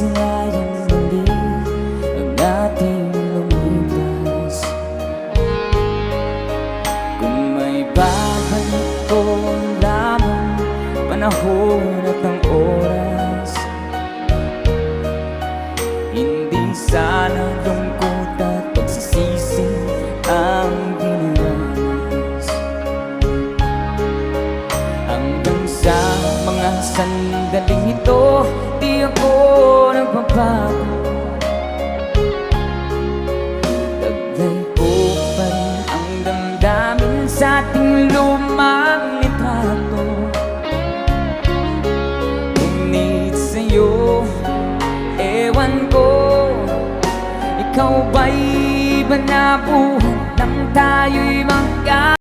sinayang muli ang ating lumipas. Kung may babalik ko lamang panahon at ang oras, hindi sana lungkot at pagsisisi ang dinanas. Hanggang sa mga sandaling ito, di ako nagbabago. Taglay ko pa rin ang damdamin sa ating lumang litrato. Ngunit sa'yo, ewan ko, ikaw ba'y iba na buhay nang tayo'y magka